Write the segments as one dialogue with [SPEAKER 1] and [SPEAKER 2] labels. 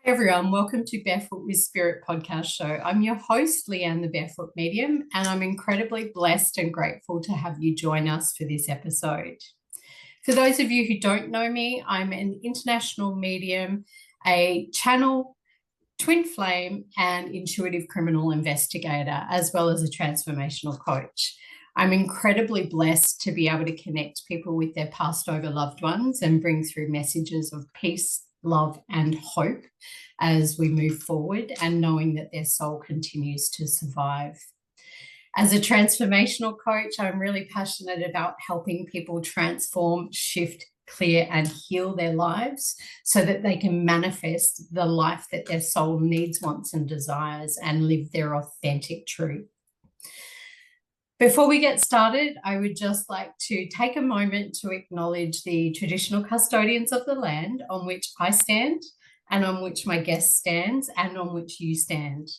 [SPEAKER 1] Everyone, welcome to Barefoot with Spirit podcast show. I'm your host, Leanne, the Barefoot Medium, and I'm incredibly blessed and grateful to have you join us for this episode. For those of you who don't know me, I'm an international medium, a channel, twin flame, and intuitive criminal investigator, as well as a transformational coach. I'm incredibly blessed to be able to connect people with their passed over loved ones and bring through messages of peace, love, and hope as we move forward, and knowing that their soul continues to survive. As a transformational coach, I'm really passionate about helping people transform, shift, clear, and heal their lives so that they can manifest the life that their soul needs, wants, and desires and live their authentic truth. Before we get started, I would just like to take a moment to acknowledge the traditional custodians of the land on which I stand and on which my guest stands and on which you stand,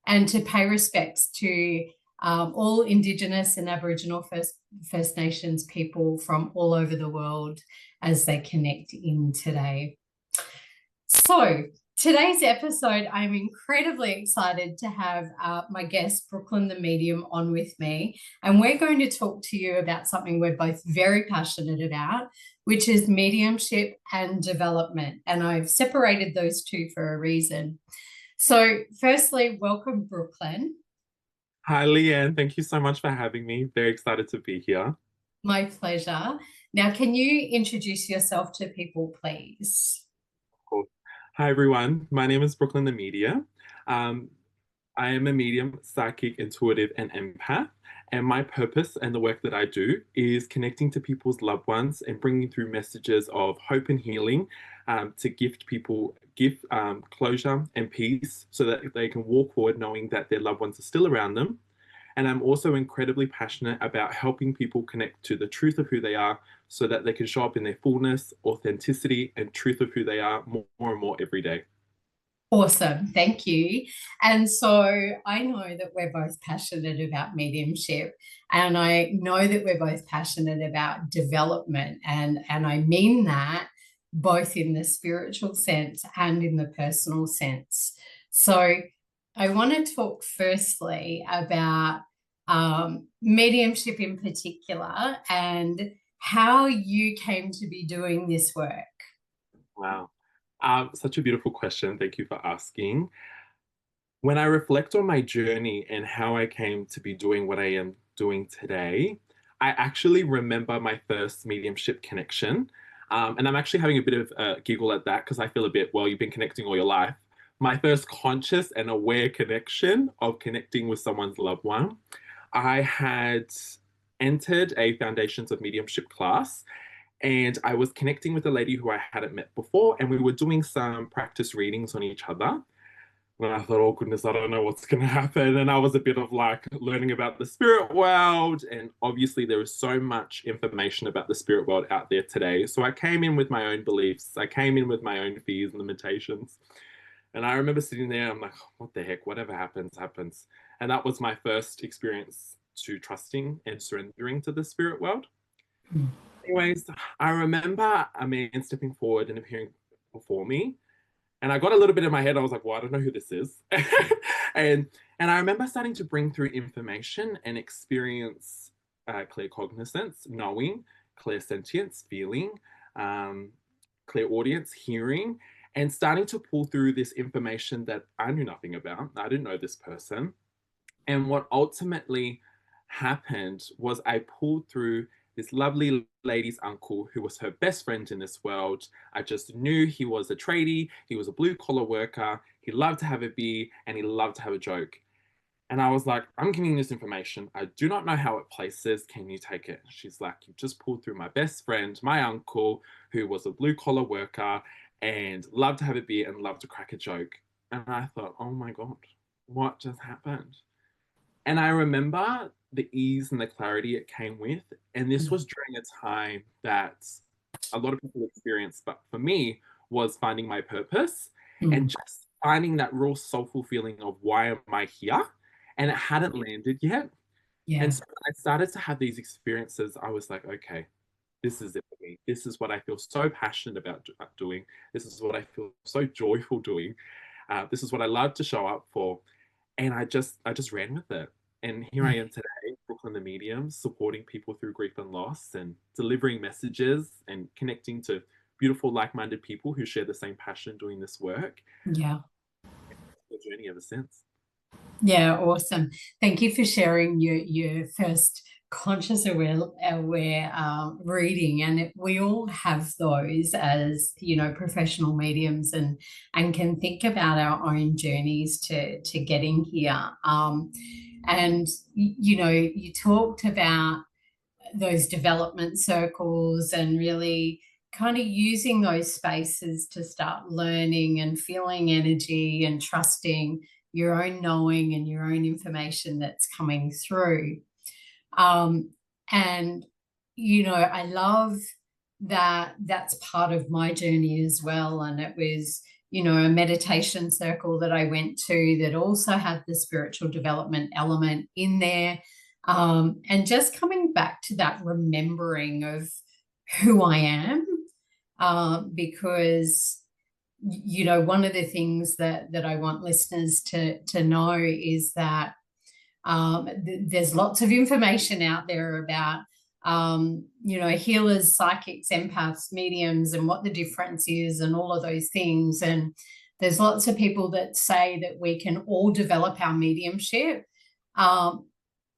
[SPEAKER 1] and to pay respects to all Indigenous and Aboriginal First Nations people from all over the world as they connect in today. So today's episode, I'm incredibly excited to have my guest, Brooklyn the Medium, on with me. And we're going to talk to you about something we're both very passionate about, which is mediumship and development. And I've separated those two for a reason. So firstly, welcome, Brooklyn.
[SPEAKER 2] Hi, Leanne. Thank you so much for having me. Very excited to be here.
[SPEAKER 1] My pleasure. Now, can you introduce yourself to people, please?
[SPEAKER 2] Cool. Hi, everyone. My name is Brooklyn the Media. I am a medium, psychic, intuitive, and empath. And my purpose and the work that I do is connecting to people's loved ones and bringing through messages of hope and healing to gift people closure and peace so that they can walk forward knowing that their loved ones are still around them. And I'm also incredibly passionate about helping people connect to the truth of who they are so that they can show up in their fullness, authenticity, and truth of who they are more and more every day.
[SPEAKER 1] Awesome. Thank you. And so I know that we're both passionate about mediumship, and I know that we're both passionate about development. And I mean that both in the spiritual sense and in the personal sense. So I want to talk firstly about mediumship in particular and how you came to be doing this work.
[SPEAKER 2] Wow. Such a beautiful question. Thank you for asking. When I reflect on my journey and how I came to be doing what I am doing today, I actually remember my first mediumship connection. And I'm actually having a bit of a giggle at that because I feel a bit, well, you've been connecting all your life. My first conscious and aware connection of connecting with someone's loved one. I had entered a Foundations of Mediumship class, and I was connecting with a lady who I hadn't met before, and we were doing some practice readings on each other. And I thought, oh goodness, I don't know what's going to happen. And I was a bit of like learning about the spirit world. And obviously, there is so much information about the spirit world out there today. So I came in with my own beliefs. I came in with my own fears and limitations. And I remember sitting there, I'm like, what the heck? Whatever happens, happens. And that was my first experience to trusting and surrendering to the spirit world. Anyways, I remember a man stepping forward and appearing before me. And I got a little bit in my head. I was like, well, I don't know who this is. and I remember starting to bring through information and experience clear cognizance, knowing, clear sentience, feeling, clear audience, hearing, and starting to pull through this information that I knew nothing about. I didn't know this person. And what ultimately happened was I pulled through this lovely lady's uncle who was her best friend in this world. I just knew he was a tradie, he was a blue collar worker, he loved to have a beer, and he loved to have a joke. And I was like, I'm giving you this information. I do not know how it places. Can you take it? She's like, you just pulled through my best friend, my uncle, who was a blue collar worker and loved to have a beer and loved to crack a joke. And I thought, oh my God, what just happened? And I remember the ease and the clarity it came with. And this was during a time that a lot of people experienced, but for me, was finding my purpose and just finding that real soulful feeling of why am I here? And it hadn't landed yet.
[SPEAKER 1] Yeah.
[SPEAKER 2] And so when I started to have these experiences, I was like, okay, this is it for me. This is what I feel so passionate about doing. This is what I feel so joyful doing. This is what I love to show up for. And I just ran with it. And here I am today, Brooklyn the Medium, supporting people through grief and loss and delivering messages and connecting to beautiful, like-minded people who share the same passion doing this work.
[SPEAKER 1] Yeah.
[SPEAKER 2] The journey ever since.
[SPEAKER 1] Yeah, awesome. Thank you for sharing your first conscious aware reading, and we all have those as professional mediums, and can think about our own journeys to getting here. And you talked about those development circles and really kind of using those spaces to start learning and feeling energy and trusting your own knowing and your own information that's coming through. And, I love that that's part of my journey as well. And it was, a meditation circle that I went to that also had the spiritual development element in there. And just coming back to that remembering of who I am, because one of the things that I want listeners to know is that there's lots of information out there about healers, psychics, empaths, mediums, and what the difference is, and all of those things. And there's lots of people that say that we can all develop our mediumship. I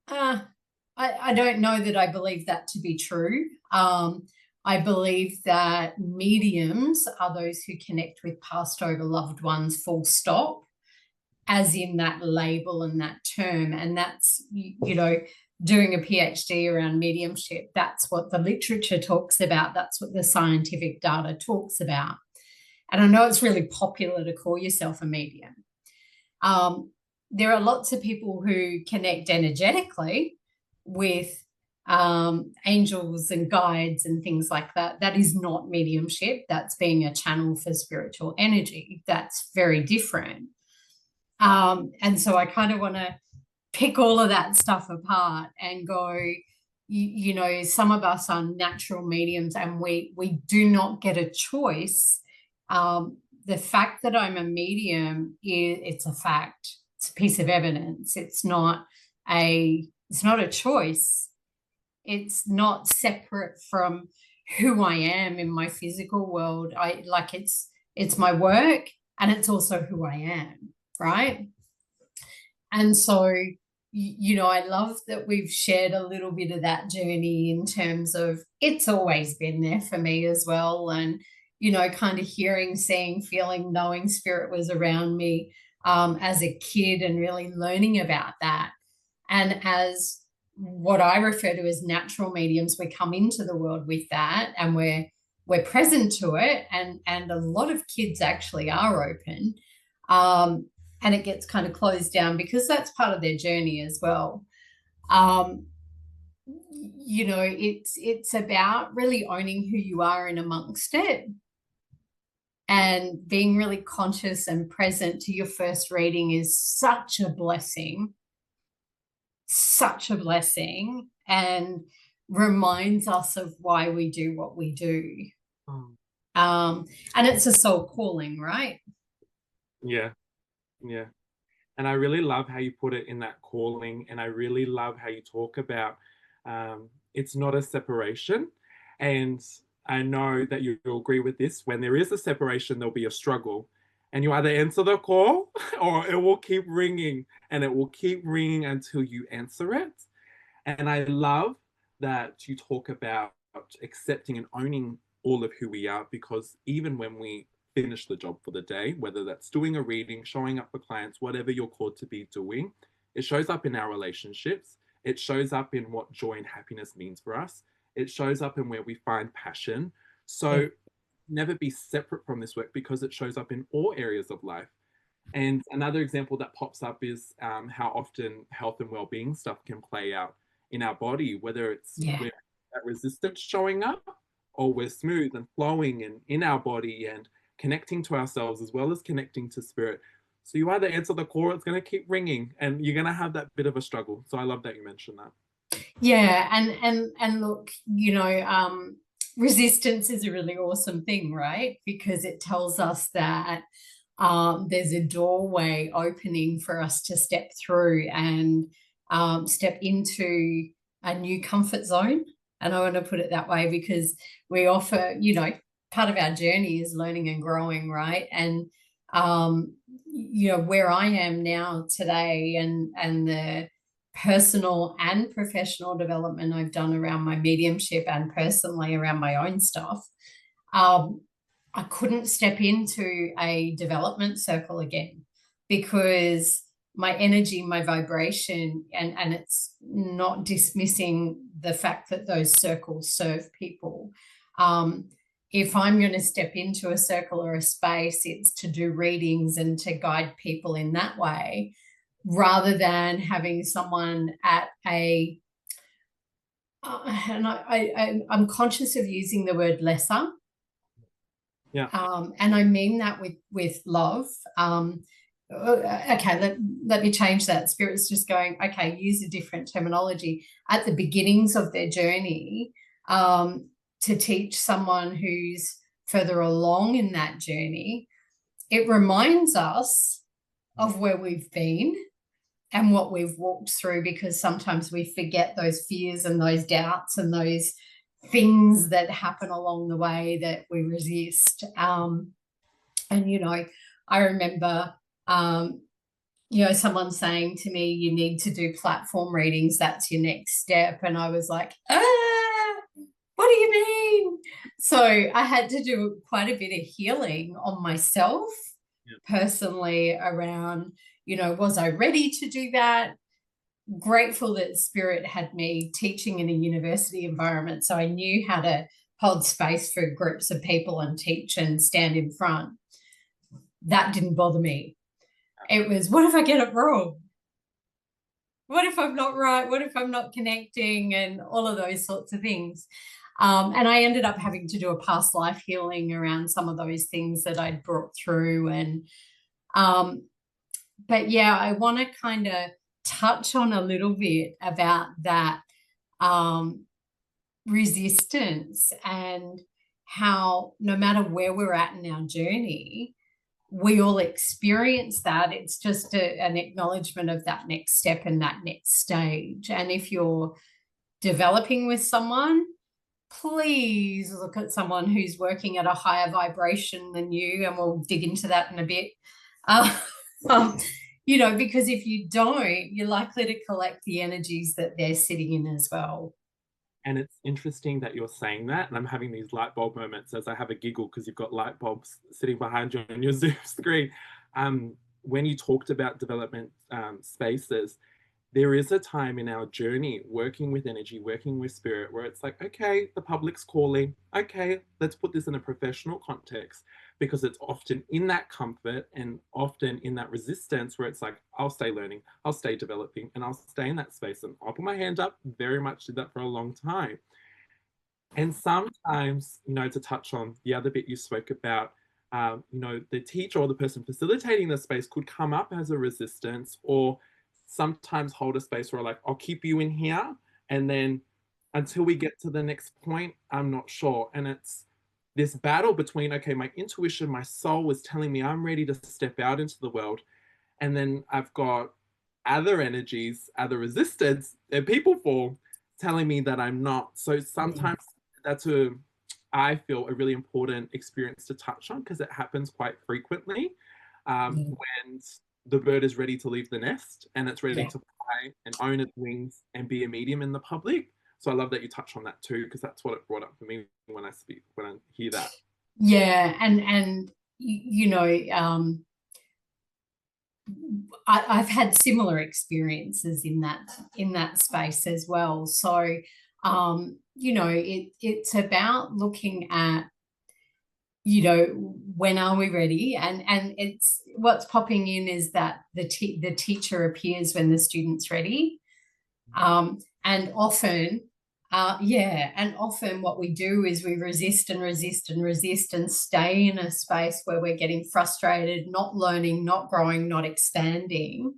[SPEAKER 1] don't know that I believe that to be true. I believe that mediums are those who connect with passed over loved ones, full stop, as in that label and that term. And that's, doing a PhD around mediumship. That's what the literature talks about. That's what the scientific data talks about. And I know it's really popular to call yourself a medium. There are lots of people who connect energetically with angels and guides and things like that. That is not mediumship. That's being a channel for spiritual energy. That's very different. And so I kind of want to pick all of that stuff apart and go, some of us are natural mediums and we do not get a choice. The fact that I'm a medium it's a fact. It's a piece of evidence. It's not a choice. It's not separate from who I am in my physical world. It's my work, and it's also who I am, right? And so, I love that we've shared a little bit of that journey in terms of it's always been there for me as well. And, kind of hearing, seeing, feeling, knowing spirit was around me as a kid, and really learning about that. And as what I refer to as natural mediums, we come into the world with that, and we're present to it. And a lot of kids actually are open. And it gets kind of closed down because that's part of their journey as well. It's about really owning who you are in amongst it, and being really conscious and present to your first reading is such a blessing, and reminds us of why we do what we do. And it's a soul calling, right?
[SPEAKER 2] Yeah. And I really love how you put it in that calling, and I really love how you talk about it's not a separation. And I know that you'll agree with this. When there is a separation, there'll be a struggle, and you either answer the call or it will keep ringing, and it will keep ringing until you answer it. And I love that you talk about accepting and owning all of who we are, because even when we finish the job for the day, whether that's doing a reading, showing up for clients, whatever you're called to be doing, it shows up in our relationships. It shows up in what joy and happiness means for us. It shows up in where we find passion. So never be separate from this work, because it shows up in all areas of life. And another example that pops up is how often health and well-being stuff can play out in our body, whether it's with that resistance showing up, or we're smooth and flowing and in our body and connecting to ourselves as well as connecting to spirit. So you either answer the call, it's going to keep ringing, and you're going to have that bit of a struggle. So I love that you mentioned that.
[SPEAKER 1] Yeah, and look, resistance is a really awesome thing, right? Because it tells us that there's a doorway opening for us to step through and step into a new comfort zone. And I want to put it that way because we offer, part of our journey is learning and growing, right? And where I am now today and the personal and professional development I've done around my mediumship and personally around my own stuff, I couldn't step into a development circle again because my energy, my vibration, and it's not dismissing the fact that those circles serve people. If I'm going to step into a circle or a space, it's to do readings and to guide people in that way, rather than having someone at a, and I'm conscious of using the word lesser.
[SPEAKER 2] Yeah.
[SPEAKER 1] And I mean that with love. Okay, let me change that. Spirit's just going, okay, use a different terminology. At the beginnings of their journey, to teach someone who's further along in that journey, it reminds us of where we've been and what we've walked through, because sometimes we forget those fears and those doubts and those things that happen along the way that we resist. And, I remember, someone saying to me, you need to do platform readings. That's your next step. And I was like, what do you mean? So I had to do quite a bit of healing on myself personally around, was I ready to do that? Grateful that Spirit had me teaching in a university environment, so I knew how to hold space for groups of people and teach and stand in front. That didn't bother me. It was, what if I get it wrong? What if I'm not right? What if I'm not connecting? And all of those sorts of things. And I ended up having to do a past life healing around some of those things that I'd brought through. And but yeah, I want to kind of touch on a little bit about that resistance and how no matter where we're at in our journey, we all experience that. It's just an acknowledgement of that next step and that next stage. And if you're developing with someone, please look at someone who's working at a higher vibration than you, and we'll dig into that in a bit. Because if you don't, you're likely to collect the energies that they're sitting in as well.
[SPEAKER 2] And it's interesting that you're saying that, and I'm having these light bulb moments as I have a giggle because you've got light bulbs sitting behind you on your Zoom screen. When you talked about development spaces, there is a time in our journey working with energy, working with spirit, where it's like, okay, the public's calling. Okay, let's put this in a professional context, because it's often in that comfort and often in that resistance where it's like, I'll stay learning, I'll stay developing, and I'll stay in that space. And I'll put my hand up, very much did that for a long time. And sometimes, to touch on the other bit you spoke about, the teacher or the person facilitating the space could come up as a resistance, or sometimes hold a space where like, I'll keep you in here, and then until we get to the next point, I'm not sure. And it's this battle between, okay, my intuition, my soul is telling me I'm ready to step out into the world, and then I've got other energies, other resistance, and people form telling me that I'm not. So sometimes that's I feel a really important experience to touch on, because it happens quite frequently when the bird is ready to leave the nest and it's ready to fly and own its wings and be a medium in the public. So I love that you touch on that too, because that's what it brought up for me when I hear that.
[SPEAKER 1] Yeah, and I've had similar experiences in that space as well. So it's about looking at, when are we ready? And it's what's popping in is that the teacher appears when the student's ready. And often what we do is we resist and resist and resist and stay in a space where we're getting frustrated, not learning, not growing, not expanding,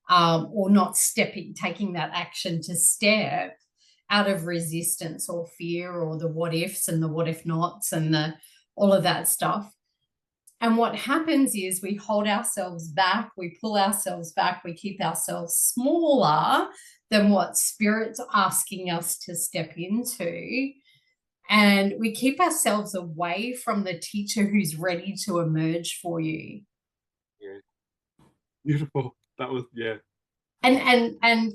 [SPEAKER 1] or not taking that action to step. out of resistance or fear or the what ifs and the what if nots and the all of that stuff. And what happens is we hold ourselves back, we pull ourselves back, we keep ourselves smaller than what spirit's asking us to step into. And we keep ourselves away from the teacher who's ready to emerge for you.
[SPEAKER 2] Yeah. Beautiful. That was, yeah.
[SPEAKER 1] And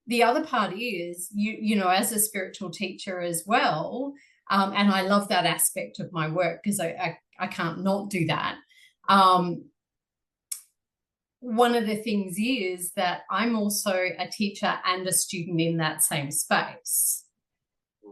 [SPEAKER 1] the other part is you know, as a spiritual teacher as well, and I love that aspect of my work because I can't not do that. One of the things is that I'm also a teacher and a student in that same space.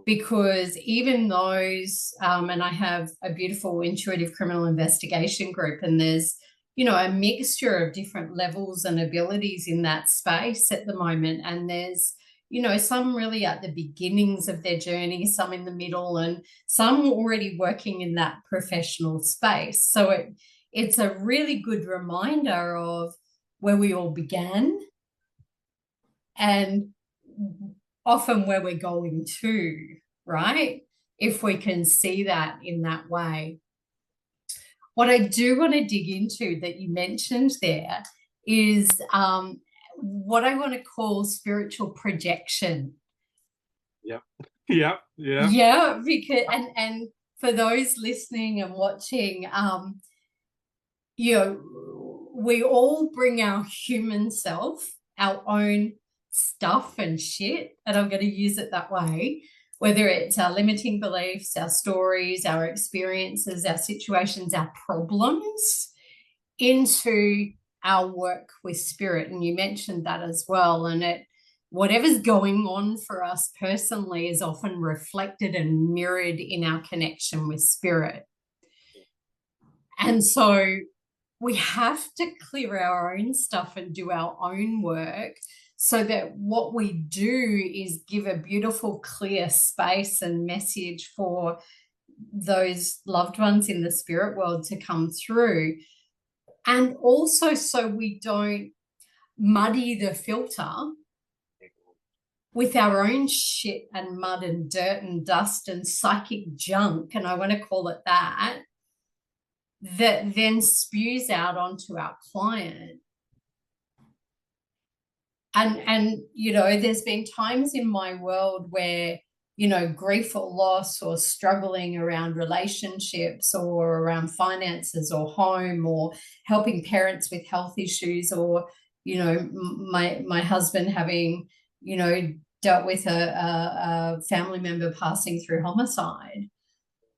[SPEAKER 1] Because even those, and I have a beautiful intuitive criminal investigation group, and there's, you know, a mixture of different levels and abilities in that space at the moment. And there's, you know, some really at the beginnings of their journey, some in the middle, and some already working in that professional space. So it's a really good reminder of where we all began and often where we're going to, right? If we can see that in that way. What I do want to dig into that you mentioned there is what I want to call spiritual projection.
[SPEAKER 2] Yeah. Yeah. Yeah.
[SPEAKER 1] Yeah, because and for those listening and watching, you know, we all bring our human self, our own stuff and shit, and I'm going to use it that way, whether it's our limiting beliefs, our stories, our experiences, our situations, our problems, into our work with spirit. And you mentioned that as well. And whatever's going on for us personally is often reflected and mirrored in our connection with spirit. And so we have to clear our own stuff and do our own work so that what we do is give a beautiful, clear space and message for those loved ones in the spirit world to come through. And also so we don't muddy the filter with our own shit and mud and dirt and dust and psychic junk, and I want to call it that, that then spews out onto our client. And you know, there's been times in my world where, you know, grief or loss or struggling around relationships or around finances or home or helping parents with health issues, or, you know, my husband having, you know, dealt with a family member passing through homicide,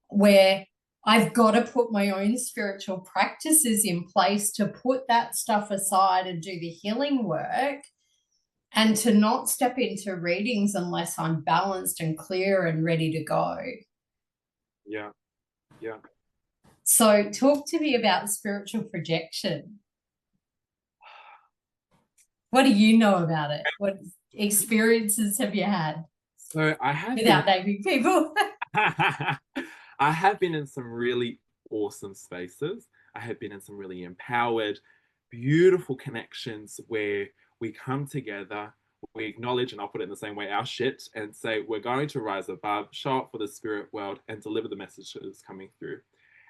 [SPEAKER 1] where I've got to put my own spiritual practices in place to put that stuff aside and do the healing work, and to not step into readings unless I'm balanced and clear and ready to go.
[SPEAKER 2] Yeah. Yeah.
[SPEAKER 1] So talk to me about spiritual projection. What do you know about it? What experiences have you had?
[SPEAKER 2] So I have
[SPEAKER 1] without naming people.
[SPEAKER 2] I have been in some really awesome spaces. I have been in some really empowered, beautiful connections where we come together, we acknowledge, and I'll put it in the same way, our shit, and say, we're going to rise above, show up for the spirit world, and deliver the messages coming through.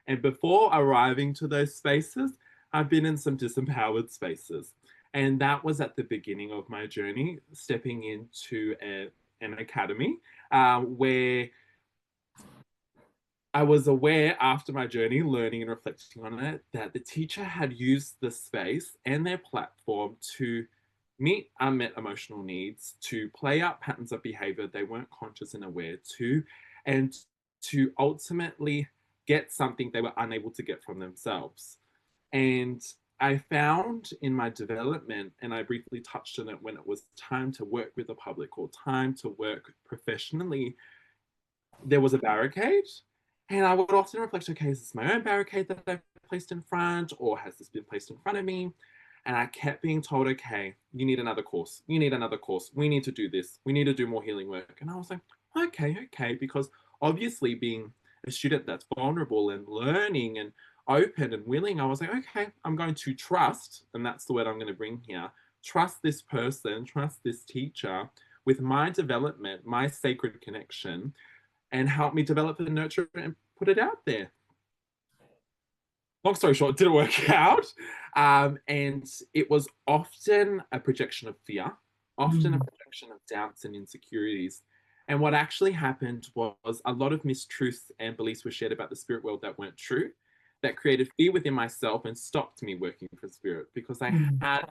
[SPEAKER 2] And before arriving to those spaces, I've been in some disempowered spaces. And that was at the beginning of my journey, stepping into an academy where I was aware after my journey, learning and reflecting on it, that the teacher had used the space and their platform to meet unmet emotional needs, to play out patterns of behavior they weren't conscious and aware to, and to ultimately get something they were unable to get from themselves. And I found in my development, and I briefly touched on it when it was time to work with the public or time to work professionally, there was a barricade. And I would often reflect, okay, is this my own barricade that I've placed in front, or has this been placed in front of me? And I kept being told, okay, you need another course. You need another course. We need to do this. We need to do more healing work. And I was like, okay, because obviously being a student that's vulnerable and learning and open and willing, I was like, okay, I'm going to trust, and that's the word I'm going to bring here, trust this person, trust this teacher with my development, my sacred connection, and help me develop and nurture and put it out there. Long story short, it didn't work out. And it was often a projection of fear, often a projection of doubts and insecurities. And what actually happened was a lot of mistruths and beliefs were shared about the spirit world that weren't true, that created fear within myself and stopped me working for spirit because I had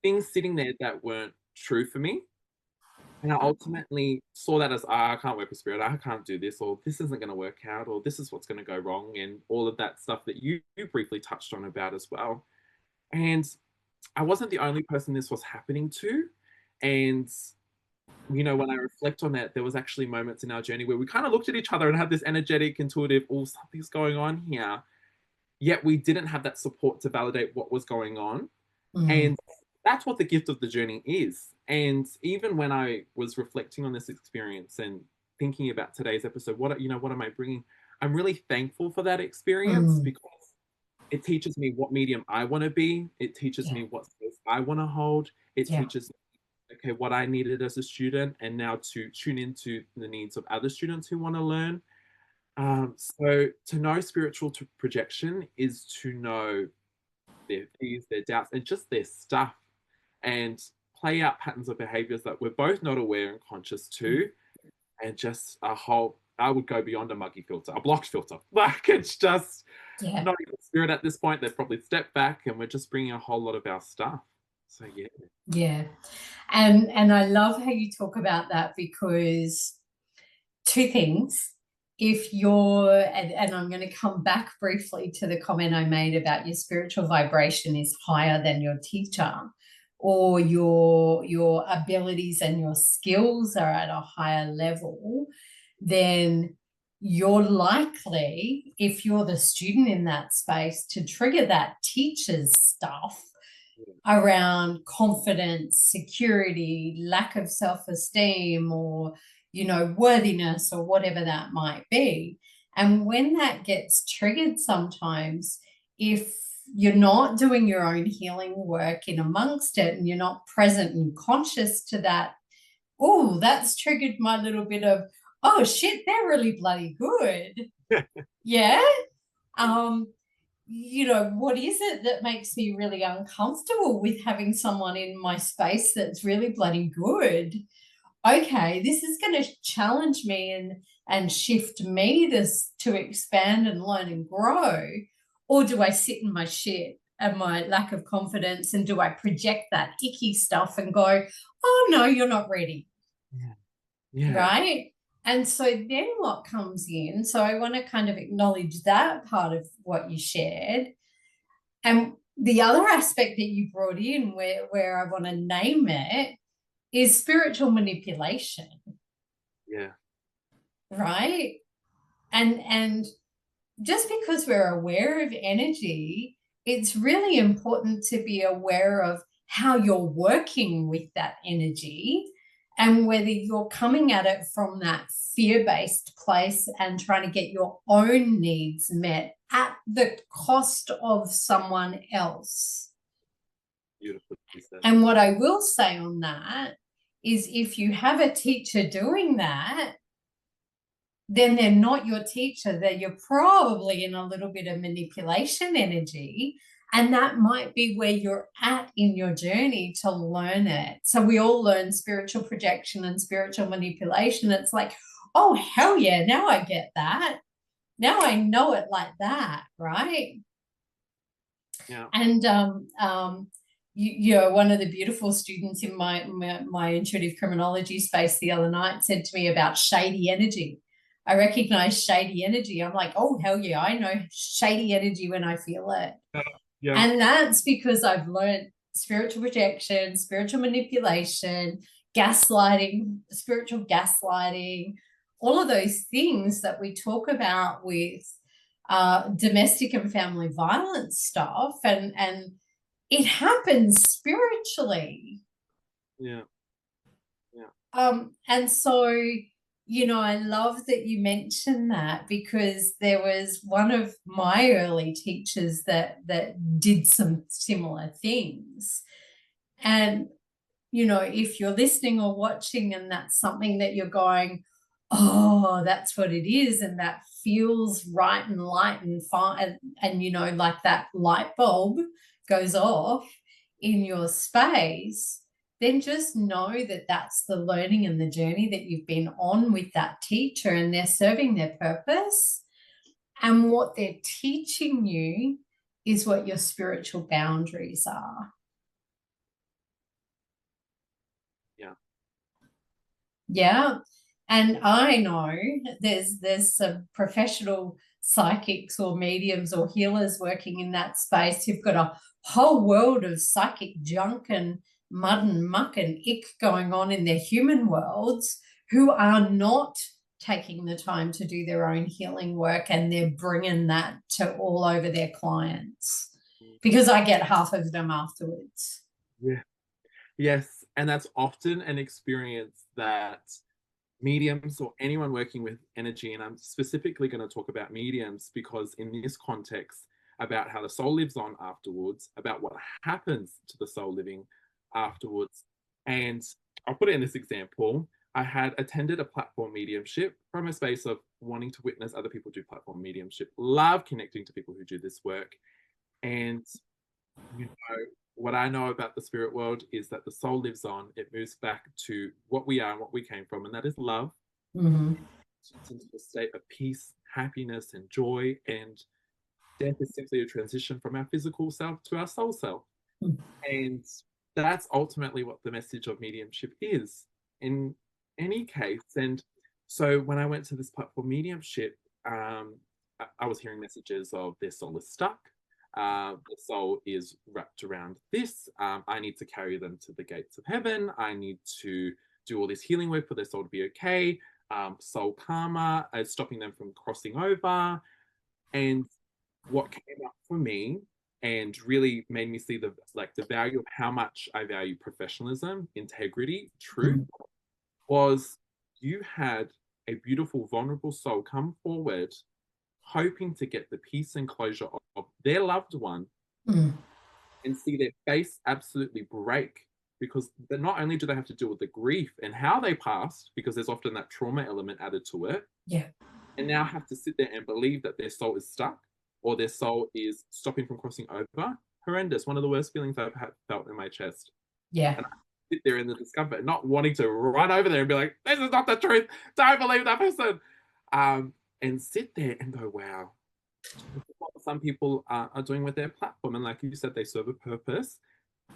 [SPEAKER 2] things sitting there that weren't true for me. And I ultimately saw that as, I can't work with spirit, I can't do this, or this isn't going to work out, or this is what's going to go wrong, and all of that stuff that you briefly touched on about as well. And I wasn't the only person this was happening to. And, you know, when I reflect on that, there was actually moments in our journey where we kind of looked at each other and had this energetic, intuitive, oh, something's going on here. Yet we didn't have that support to validate what was going on. And that's what the gift of the journey is. And even when I was reflecting on this experience and thinking about today's episode, what am I bringing? I'm really thankful for that experience because it teaches me what medium I want to be. It teaches me what space I want to hold. It teaches me, okay, what I needed as a student, and now to tune into the needs of other students who want to learn. So to know spiritual projection is to know their fears, their doubts, and just their stuff, and play out patterns of behaviors that we're both not aware and conscious to, and just I would go beyond a muggy filter, a blocked filter. Like, it's just not even spirit at this point. They've probably stepped back, and we're just bringing a whole lot of our stuff. So
[SPEAKER 1] yeah. And I love how you talk about that, because two things. If you're, and I'm going to come back briefly to the comment I made about your spiritual vibration is higher than your teacher, or your abilities and your skills are at a higher level, then you're likely, if you're the student in that space, to trigger that teacher's stuff around confidence, security, lack of self-esteem, or, you know, worthiness, or whatever that might be. And when that gets triggered sometimes, if you're not doing your own healing work in amongst it, and you're not present and conscious to that, oh, that's triggered my little bit of, oh shit, they're really bloody good. Yeah. You know, what is it that makes me really uncomfortable with having someone in my space that's really bloody good? Okay, this is going to challenge me and shift me to expand and learn and grow. Or do I sit in my shit and my lack of confidence, and do I project that icky stuff and go, oh no, you're not ready? Right? And so then what comes in, so I want to kind of acknowledge that part of what you shared. And the other aspect that you brought in, where I want to name it, is spiritual manipulation.
[SPEAKER 2] Yeah.
[SPEAKER 1] Right? And just because we're aware of energy, it's really important to be aware of how you're working with that energy, and whether you're coming at it from that fear-based place and trying to get your own needs met at the cost of someone else.
[SPEAKER 2] Beautiful.
[SPEAKER 1] And what I will say on that is, if you have a teacher doing that, then they're not your teacher. You're probably in a little bit of manipulation energy. And that might be where you're at in your journey to learn it. So we all learn spiritual projection and spiritual manipulation. It's like, oh, hell yeah, now I get that. Now I know it like that, right?
[SPEAKER 2] Yeah.
[SPEAKER 1] And you know, one of the beautiful students in my intuitive criminology space the other night said to me about shady energy. I recognize shady energy. I'm like, oh, hell yeah, I know shady energy when I feel it. Yeah. And that's because I've learned spiritual projection, spiritual manipulation, gaslighting, spiritual gaslighting, all of those things that we talk about with domestic and family violence stuff. And it happens spiritually.
[SPEAKER 2] Yeah. Yeah.
[SPEAKER 1] And so, you know, I love that you mentioned that, because there was one of my early teachers that did some similar things. And if you're listening or watching and that's something that you're going, oh, that's what it is, and that feels right and light and fine, and like that light bulb goes off in your space, then just know that that's the learning and the journey that you've been on with that teacher, and they're serving their purpose. And what they're teaching you is what your spiritual boundaries are.
[SPEAKER 2] Yeah.
[SPEAKER 1] Yeah. And I know there's some professional psychics or mediums or healers working in that space who've got a whole world of psychic junk and mud and muck and ick going on in their human worlds, who are not taking the time to do their own healing work, and they're bringing that to all over their clients, because I get half of them afterwards.
[SPEAKER 2] Yeah. Yes. And that's often an experience that mediums or anyone working with energy, and I'm specifically going to talk about mediums because in this context, about how the soul lives on afterwards, about what happens to the soul living afterwards. And I'll put it in this example. I had attended a platform mediumship from a space of wanting to witness other people do platform mediumship, love connecting to people who do this work. And, what I know about the spirit world is that the soul lives on. It moves back to what we are and what we came from, and that is love.
[SPEAKER 1] Mm-hmm.
[SPEAKER 2] It's into a state of peace, happiness, and joy. And death is simply a transition from our physical self to our soul self.
[SPEAKER 1] Mm-hmm.
[SPEAKER 2] And that's ultimately what the message of mediumship is in any case. And so when I went to this platform mediumship, I was hearing messages of their soul is stuck. The soul is wrapped around this. I need to carry them to the gates of heaven. I need to do all this healing work for their soul to be okay. Soul karma is stopping them from crossing over. And what came up for me and really made me see the value of how much I value professionalism, integrity, truth, was you had a beautiful, vulnerable soul come forward, hoping to get the peace and closure of their loved one, and see their face absolutely break, because not only do they have to deal with the grief and how they passed, because there's often that trauma element added to it, and now have to sit there and believe that their soul is stuck or their soul is stopping from crossing over. Horrendous. One of the worst feelings I've felt in my chest.
[SPEAKER 1] Yeah.
[SPEAKER 2] And I sit there in the discomfort, not wanting to run over there and be like, this is not the truth. Don't believe that person. And sit there and go, wow. What some people are doing with their platform. And like you said, they serve a purpose.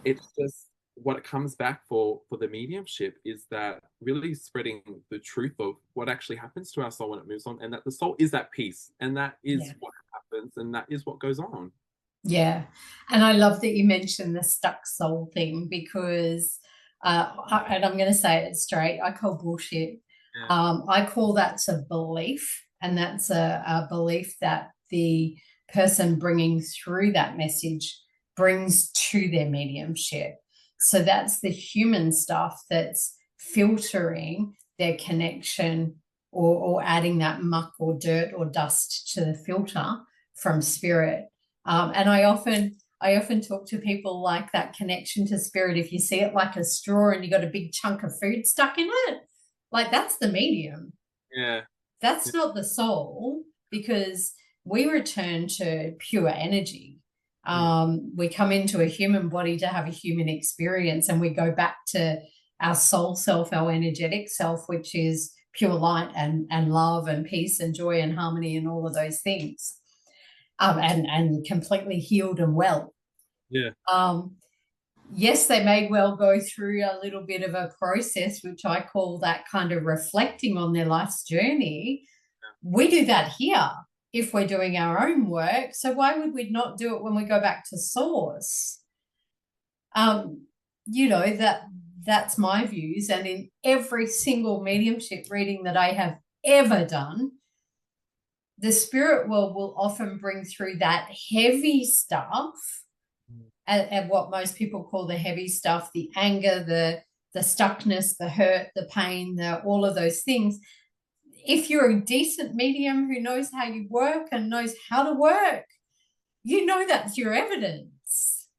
[SPEAKER 2] It's just what it comes back for the mediumship is that really spreading the truth of what actually happens to our soul when it moves on, and that the soul is at peace, and that is what happens, and that is what goes on.
[SPEAKER 1] Yeah. And I love that you mentioned the stuck soul thing, because and I'm going to say it straight, I call bullshit. I call that a belief, and that's a belief that the person bringing through that message brings to their mediumship. So that's the human stuff that's filtering their connection, or adding that muck or dirt or dust to the filter from spirit. And I often talk to people like that connection to spirit. If you see it like a straw and you got a big chunk of food stuck in it, like that's the medium.
[SPEAKER 2] Yeah.
[SPEAKER 1] That's not the soul, because we return to pure energy. We come into a human body to have a human experience, and we go back to our soul self, our energetic self, which is pure light and love and peace and joy and harmony and all of those things, and completely healed and well. Yes, they may well go through a little bit of a process, which I call that kind of reflecting on their life's journey. We do that here if we're doing our own work. So why would we not do it when we go back to source? That's my views. And in every single mediumship reading that I have ever done, the spirit world will often bring through that heavy stuff, and what most people call the heavy stuff, the anger, the stuckness, the hurt, the pain, all of those things. If you're a decent medium who knows how you work and knows how to work, you know that's your evidence.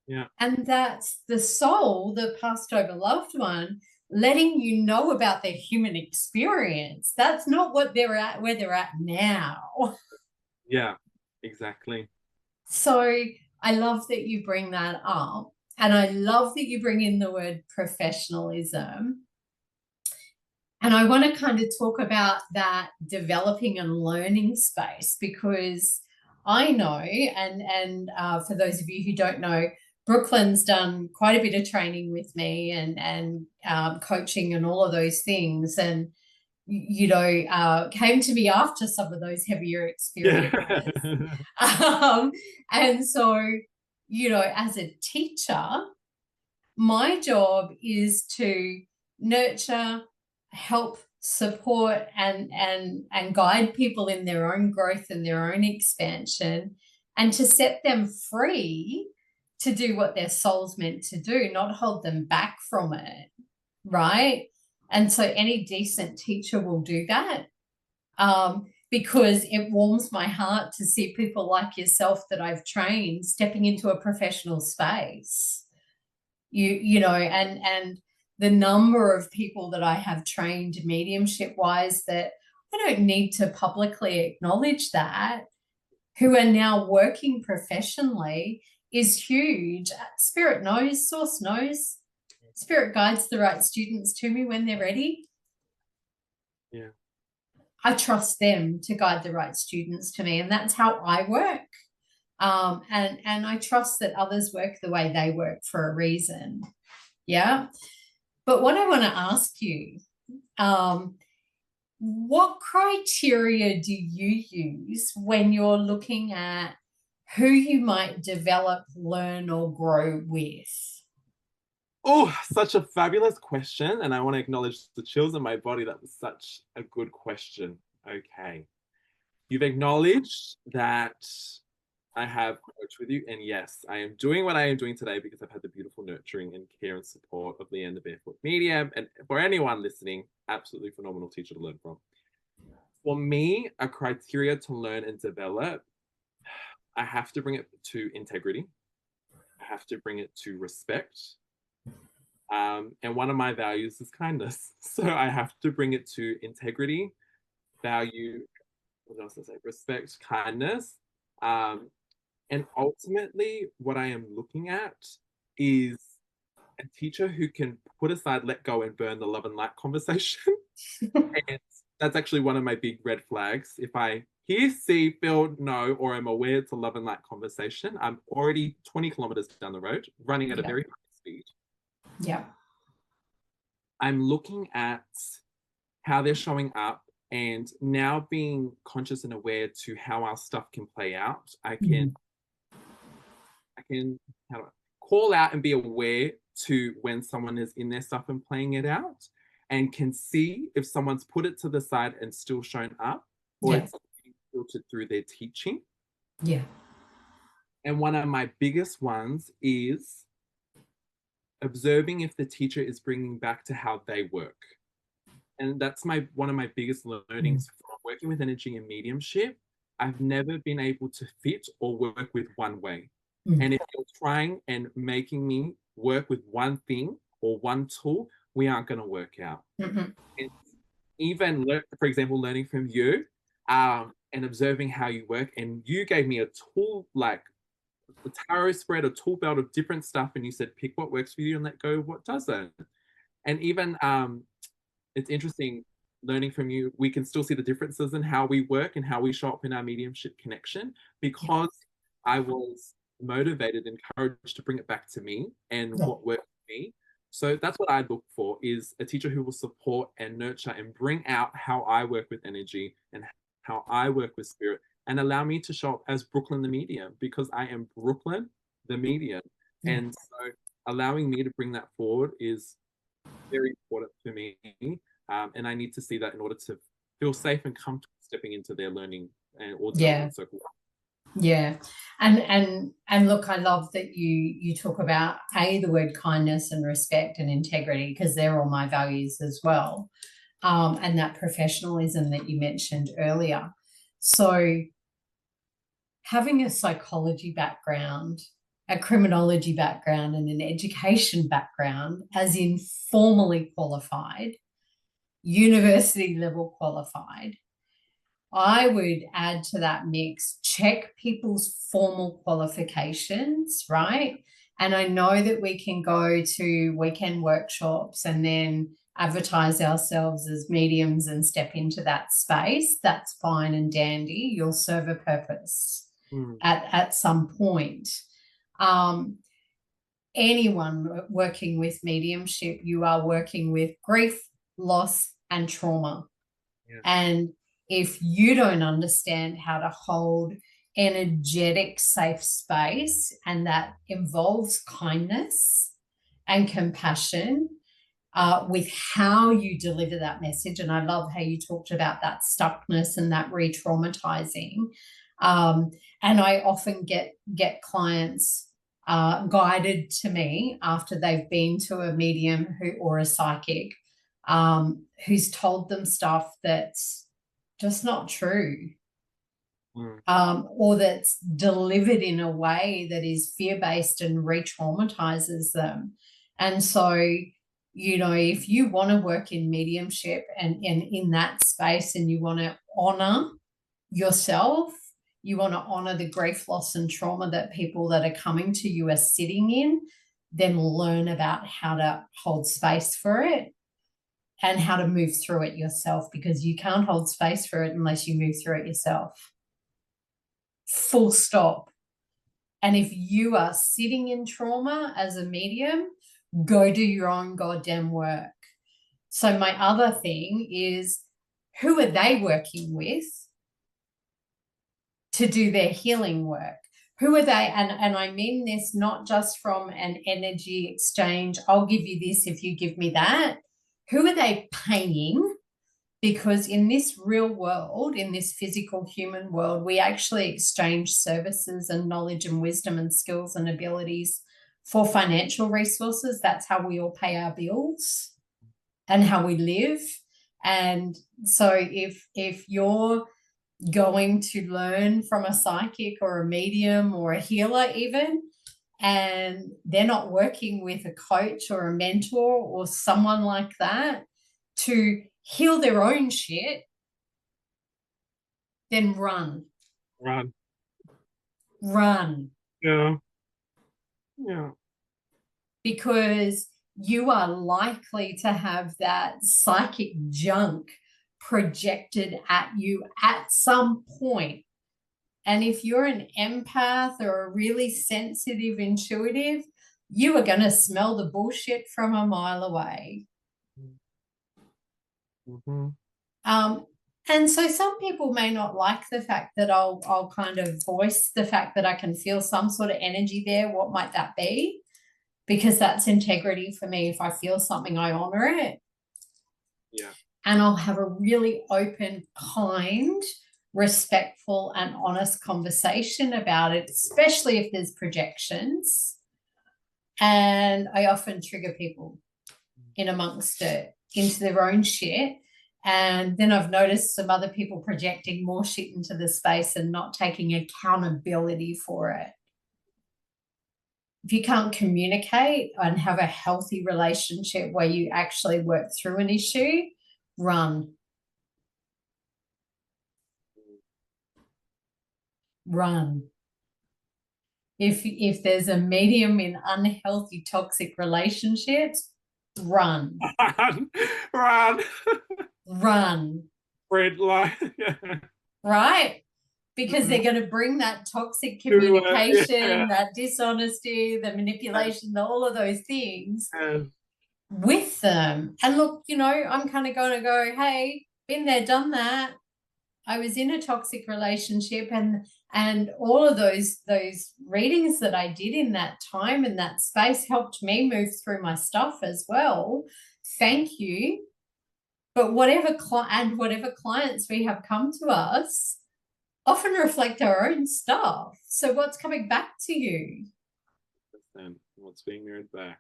[SPEAKER 2] Yeah.
[SPEAKER 1] And that's the soul, the passed over loved one, letting you know about their human experience. That's not what they're at, where they're at now.
[SPEAKER 2] Yeah, exactly.
[SPEAKER 1] So I love that you bring that up. And I love that you bring in the word professionalism. And I want to kind of talk about that developing and learning space, because I know, and for those of you who don't know, Brooklyn's done quite a bit of training with me and coaching and all of those things, and came to me after some of those heavier experiences.
[SPEAKER 2] Yeah.
[SPEAKER 1] And so, as a teacher, my job is to nurture, help, support, and guide people in their own growth and their own expansion, and to set them free to do what their soul's meant to do, not hold them back from it, right? And so any decent teacher will do that, because it warms my heart to see people like yourself that I've trained stepping into a professional space. And the number of people that I have trained mediumship wise that I don't need to publicly acknowledge that, who are now working professionally, is huge. Spirit knows, source knows, spirit guides the right students to me when they're ready.
[SPEAKER 2] Yeah.
[SPEAKER 1] I trust them to guide the right students to me, and that's how I work. And I trust that others work the way they work for a reason. Yeah. But what I want to ask you, what criteria do you use when you're looking at who you might develop, learn, or grow with?
[SPEAKER 2] Oh, such a fabulous question. And I want to acknowledge the chills in my body. That was such a good question. Okay. You've acknowledged that I have coached with you. And yes, I am doing what I am doing today because I've had the beautiful nurturing and care and support of Leanne, the Barefoot Medium. And for anyone listening, absolutely phenomenal teacher to learn from. For me, a criteria to learn and develop, I have to bring it to integrity. I have to bring it to respect. And one of my values is kindness. So I have to bring it to integrity, value, what else did I say? Respect, kindness. And ultimately, what I am looking at is a teacher who can put aside, let go, and burn the love and light conversation. And that's actually one of my big red flags. If I hear, see, feel, know, or am aware it's a love and light conversation, I'm already 20 kilometers down the road, running at a very high speed.
[SPEAKER 1] Yeah.
[SPEAKER 2] I'm looking at how they're showing up, and now being conscious and aware to how our stuff can play out. I can how do I call out and be aware to when someone is in their stuff and playing it out, and can see if someone's put it to the side and still shown up, or it's being filtered through their teaching.
[SPEAKER 1] Yeah.
[SPEAKER 2] And one of my biggest ones is observing if the teacher is bringing back to how they work. And that's one of my biggest learnings from working with energy and mediumship. I've never been able to fit or work with one way. And if you're trying and making me work with one thing or one tool, we aren't going to work out. And even, for example, learning from you and observing how you work, and you gave me a tool, like the tarot spread, a tool belt of different stuff, and you said pick what works for you and let go of what doesn't. And even it's interesting learning from you, we can still see the differences in how we work and how we show up in our mediumship connection, because I was motivated, encouraged to bring it back to me and what worked for me. So that's what I look for, is a teacher who will support and nurture and bring out how I work with energy and how I work with spirit, and allow me to show up as Brooklyn the medium, because I am Brooklyn the medium. And so allowing me to bring that forward is very important for me. And I need to see that in order to feel safe and comfortable stepping into their learning or development circle.
[SPEAKER 1] Yeah. And look, I love that you talk about the word kindness and respect and integrity, because they're all my values as well. And that professionalism that you mentioned earlier. So having a psychology background, a criminology background and an education background, as in formally qualified, university level qualified, I would add to that mix, check people's formal qualifications, right? And I know that we can go to weekend workshops and then advertise ourselves as mediums and step into that space. That's fine and dandy. You'll serve a purpose at some point. Anyone working with mediumship, you are working with grief, loss, and trauma.
[SPEAKER 2] Yeah.
[SPEAKER 1] And if you don't understand how to hold energetic, safe space, and that involves kindness and compassion with how you deliver that message, and I love how you talked about that stuckness and that re-traumatizing. And I often get clients guided to me after they've been to a medium or a psychic who's told them stuff that's just not true, or that's delivered in a way that is fear-based and re-traumatizes them. And so, you know, if you want to work in mediumship and in that space, and you want to honor yourself, you want to honor the grief, loss, and trauma that people that are coming to you are sitting in, then learn about how to hold space for it and how to move through it yourself, because you can't hold space for it unless you move through it yourself. Full stop. And if you are sitting in trauma as a medium, go do your own goddamn work. So my other thing is, who are they working with to do their healing work? Who are they? And I mean this not just from an energy exchange, I'll give you this if you give me that. Who are they paying? Because in this real world, in this physical human world, we actually exchange services and knowledge and wisdom and skills and abilities for financial resources. That's how we all pay our bills and how we live. And so if you're going to learn from a psychic or a medium or a healer even, and they're not working with a coach or a mentor or someone like that to heal their own shit, then run.
[SPEAKER 2] Yeah.
[SPEAKER 1] Because you are likely to have that psychic junk projected at you at some point. And if you're an empath or a really sensitive, intuitive, you are going to smell the bullshit from a mile away. And so some people may not like the fact that I'll kind of voice the fact that I can feel some sort of energy there. What might that be? Because that's integrity for me. If I feel something, I honor it.
[SPEAKER 2] Yeah.
[SPEAKER 1] And I'll have a really open, kind, respectful, and honest conversation about it, especially if there's projections. And I often trigger people in amongst it into their own shit. And then I've noticed some other people projecting more shit into the space and not taking accountability for it. If you can't communicate and have a healthy relationship where you actually work through an issue, run. If there's a medium in unhealthy, toxic relationships, run. Run.
[SPEAKER 2] Red line.
[SPEAKER 1] Right? Because they're going to bring that toxic communication, that dishonesty, the manipulation, all of those things with them. And look, you know, I'm kind of going to go, hey, been there, done that. I was in a toxic relationship, and all of those readings that I did in that time and that space helped me move through my stuff as well. Thank you. But whatever clients we have come to us often reflect our own stuff. So what's coming back to you?
[SPEAKER 2] What's being mirrored back.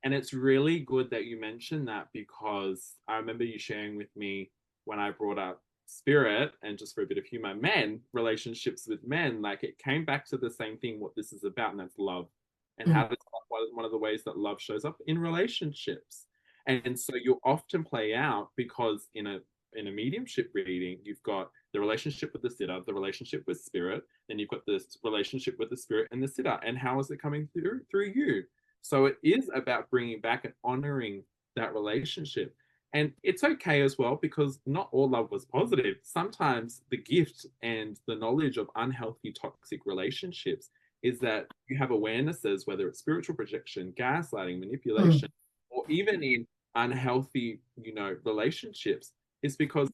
[SPEAKER 2] And it's really good that you mentioned that, because I remember you sharing with me when I brought up spirit, and just for a bit of humor, men, relationships with men, like it came back to the same thing, what this is about, and that's love. And how does one of the ways that love shows up in relationships. And so you'll often play out, because in a mediumship reading, you've got the relationship with the sitter, the relationship with spirit, then you've got this relationship with the spirit and the sitter, and how is it coming through you? So it is about bringing back and honoring that relationship. And it's okay as well, because not all love was positive. Sometimes the gift and the knowledge of unhealthy, toxic relationships is that you have awarenesses, whether it's spiritual projection, gaslighting, manipulation, or even in unhealthy, relationships, is because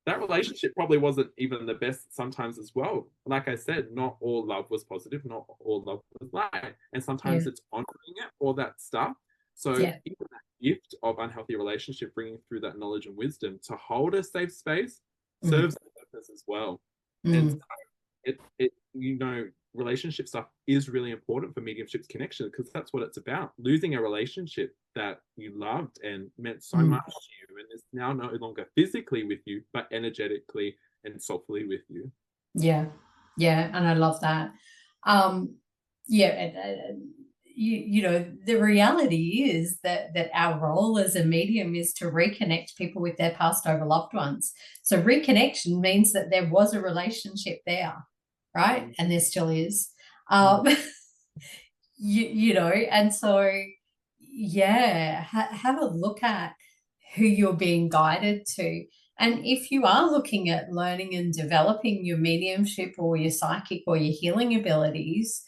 [SPEAKER 2] that relationship probably wasn't even the best sometimes as well. Like I said, not all love was positive, not all love was light. And sometimes it's honoring it, all that stuff. So even that gift of unhealthy relationship, bringing through that knowledge and wisdom to hold a safe space, serves the purpose as well. And so relationship stuff is really important for mediumship's connection, because that's what it's about. Losing a relationship that you loved and meant so much to you, and is now no longer physically with you, but energetically and soulfully with you.
[SPEAKER 1] Yeah, and I love that. The reality is that our role as a medium is to reconnect people with their past over loved ones. So reconnection means that there was a relationship there, right? And there still is. And so, have a look at who you're being guided to. And if you are looking at learning and developing your mediumship or your psychic or your healing abilities,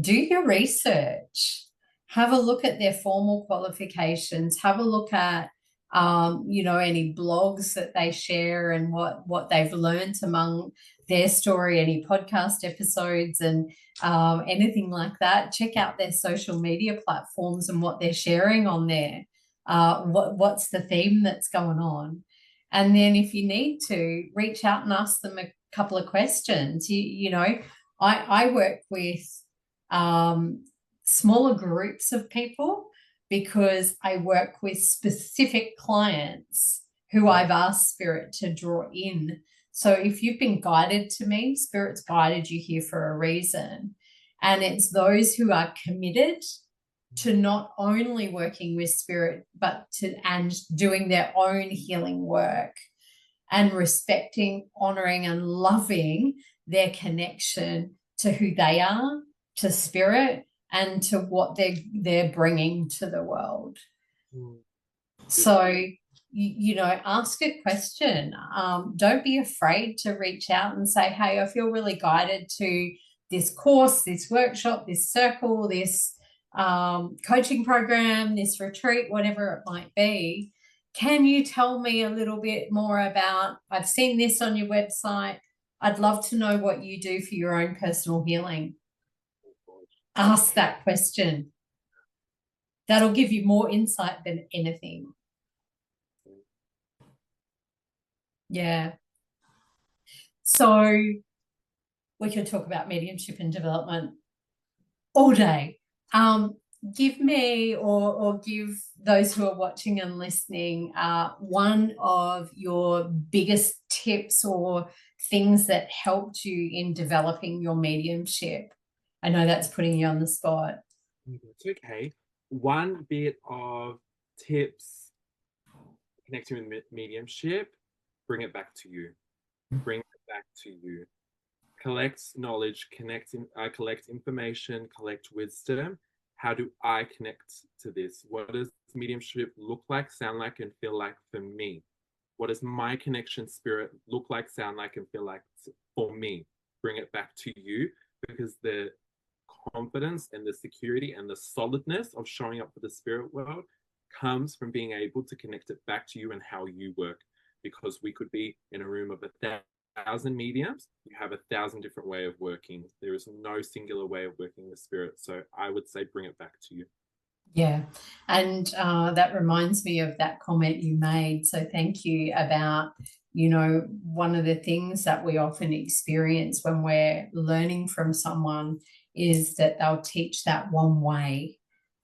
[SPEAKER 1] do your research. Have a look at their formal qualifications. Have a look at, any blogs that they share and what they've learned among their story, any podcast episodes and anything like that. Check out their social media platforms and what they're sharing on there. What's the theme that's going on? And then if you need to, reach out and ask them a couple of questions. I work with smaller groups of people because I work with specific clients who I've asked Spirit to draw in. So if you've been guided to me, Spirit's guided you here for a reason. And it's those who are committed to not only working with Spirit, but and doing their own healing work, and respecting, honoring, and loving their connection to who they are, to Spirit, and to what they're bringing to the world. So, ask a question. Don't be afraid to reach out and say, hey, I feel really guided to this course, this workshop, this circle, this coaching program, this retreat, whatever it might be. Can you tell me a little bit more about, I've seen this on your website. I'd love to know what you do for your own personal healing. Ask that question. That'll give you more insight than anything. Yeah. So we could talk about mediumship and development all day. Give me or give those who are watching and listening one of your biggest tips or things that helped you in developing your mediumship. I know that's putting you on the spot.
[SPEAKER 2] It's okay. One bit of tips connecting with mediumship: bring it back to you. Bring it back to you. Collect knowledge, collect information, collect wisdom. How do I connect to this? What does mediumship look like, sound like, and feel like for me? What does my connection spirit look like, sound like, and feel like for me? Bring it back to you, because the confidence and the security and the solidness of showing up for the spirit world comes from being able to connect it back to you and how you work. Because we could be in a room of 1,000 mediums, you have 1,000 different ways of working. There is no singular way of working with spirit. So I would say bring it back to you.
[SPEAKER 1] Yeah. And that reminds me of that comment you made. So thank you about, one of the things that we often experience when we're learning from someone is that they'll teach that one way.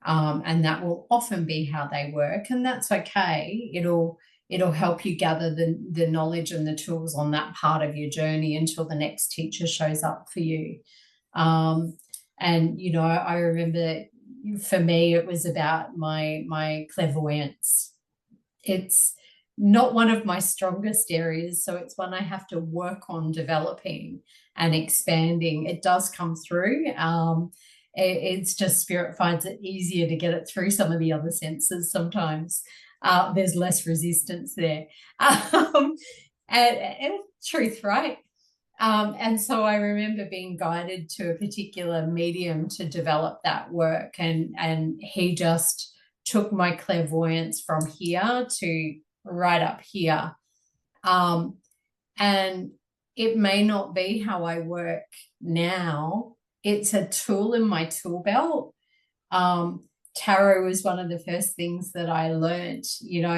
[SPEAKER 1] And that will often be how they work. And that's okay. It'll it'll help you gather the knowledge and the tools on that part of your journey until the next teacher shows up for you. And, you know, I remember for me, it was about my clairvoyance. It's not one of my strongest areas, so it's one I have to work on developing and expanding. It does come through. It's just spirit finds it easier to get it through some of the other senses sometimes. There's less resistance there. And truth, right? And so I remember being guided to a particular medium to develop that work, and he just took my clairvoyance from here to right up here. And it may not be how I work now. It's a tool in my tool belt. Tarot was one of the first things that I learned, you know,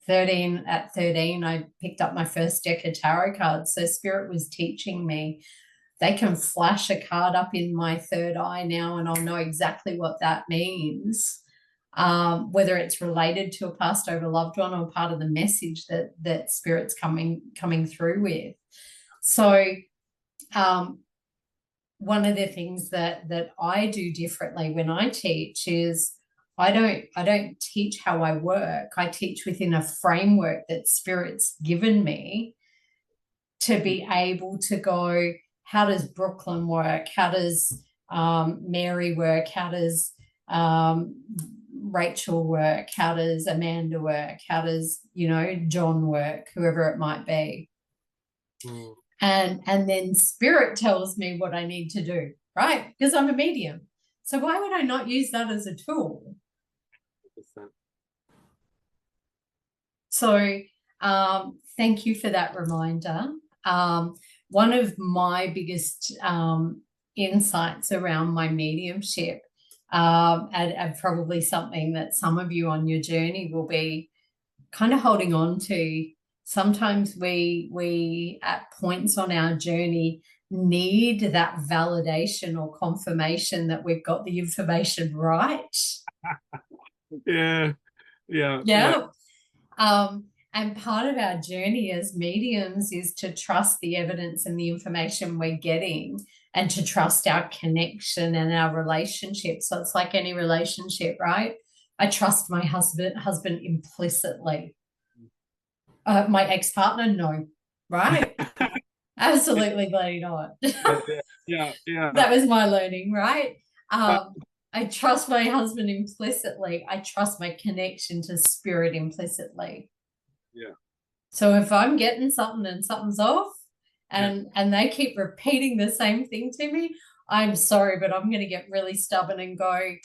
[SPEAKER 1] at 13, I picked up my first deck of tarot cards. So spirit was teaching me. They can flash a card up in my third eye now, and I'll know exactly what that means. Whether it's related to a passed over loved one or part of the message that spirit's coming through with. So one of the things that I do differently when I teach is I don't teach how I work. I teach within a framework that spirit's given me to be able to go, how does Brooklyn work? How does Mary work? How does Rachel work? How does Amanda work? How does, you know, John work? Whoever it might be. And then spirit tells me what I need to do, right? Because I'm a medium. So why would I not use that as a tool?
[SPEAKER 2] 100%.
[SPEAKER 1] So thank you for that reminder. One of my biggest insights around my mediumship, and probably something that some of you on your journey will be kind of holding on to. Sometimes we at points on our journey need that validation or confirmation that we've got the information right.
[SPEAKER 2] Yeah.
[SPEAKER 1] And part of our journey as mediums is to trust the evidence and the information we're getting, and to trust our connection and our relationship. So it's like any relationship, right? I trust my husband implicitly. My ex-partner, no, right? Absolutely bloody not.
[SPEAKER 2] Yeah.
[SPEAKER 1] That was my learning, right? I trust my husband implicitly. I trust my connection to spirit implicitly.
[SPEAKER 2] Yeah.
[SPEAKER 1] So if I'm getting something and something's off, and they keep repeating the same thing to me, I'm sorry, but I'm going to get really stubborn and go,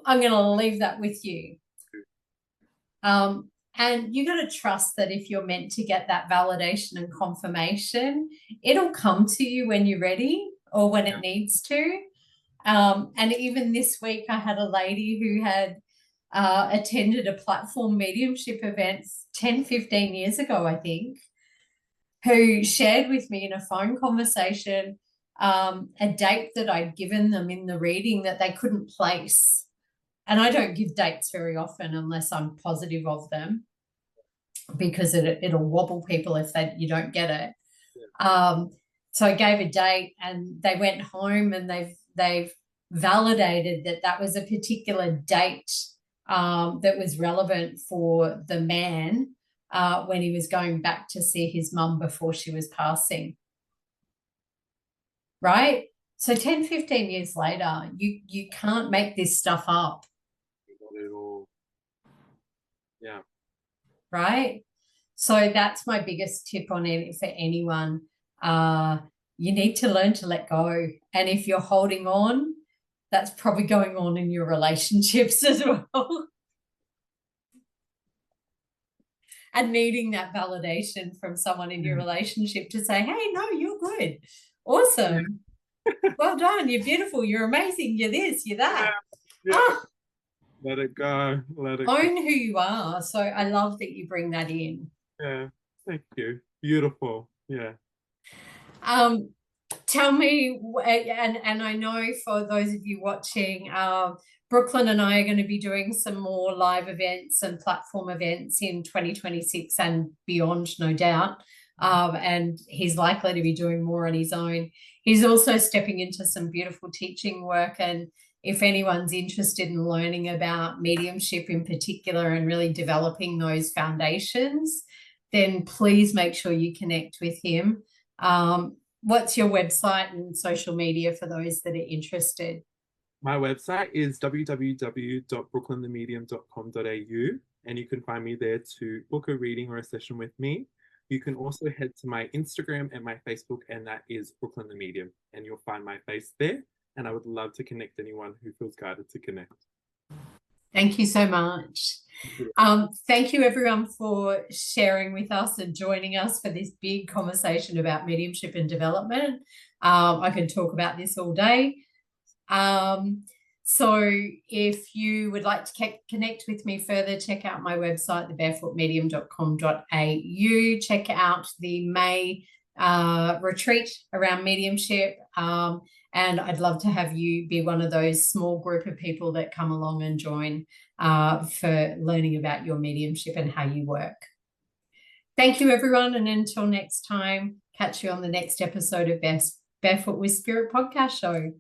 [SPEAKER 1] I'm going to leave that with you. And you got to trust that if you're meant to get that validation and confirmation, it'll come to you when you're ready or when it needs to. And even this week, I had a lady who had attended a platform mediumship event 10, 15 years ago, I think, who shared with me in a phone conversation a date that I'd given them in the reading that they couldn't place. And I don't give dates very often unless I'm positive of them, because it'll wobble people if you don't get it. So I gave a date, and they went home, and they've validated that was a particular date that was relevant for the man when he was going back to see his mum before she was passing. Right? So 10, 15 years later, you can't make this stuff up.
[SPEAKER 2] Not at all. Yeah.
[SPEAKER 1] Right? So that's my biggest tip on it for anyone. You need to learn to let go. And if you're holding on, that's probably going on in your relationships as well. And needing that validation from someone in your relationship to say, hey, no, you're good. Awesome. Well done. You're beautiful. You're amazing. You're this, you're that.
[SPEAKER 2] Let it go.
[SPEAKER 1] Own who you are. So I love that you bring that in.
[SPEAKER 2] Yeah. Thank you. Beautiful. Yeah.
[SPEAKER 1] Tell me, and I know for those of you watching, Brooklyn and I are going to be doing some more live events and platform events in 2026 and beyond, no doubt. And he's likely to be doing more on his own. He's also stepping into some beautiful teaching work. And if anyone's interested in learning about mediumship in particular and really developing those foundations, then please make sure you connect with him. What's your website and social media for those that are interested?
[SPEAKER 2] My website is www.brooklynthemedium.com.au, and you can find me there to book a reading or a session with me. You can also head to my Instagram and my Facebook, and that is Brooklyn the Medium, and you'll find my face there. And I would love to connect anyone who feels guided to connect.
[SPEAKER 1] Thank you so much. Thank you everyone for sharing with us and joining us for this big conversation about mediumship and development. I can talk about this all day. So if you would like to connect with me further, check out my website, thebarefootmedium.com.au. Check out the May retreat around mediumship. And I'd love to have you be one of those small group of people that come along and join for learning about your mediumship and how you work. Thank you, everyone. And until next time, catch you on the next episode of Barefoot with Spirit podcast show.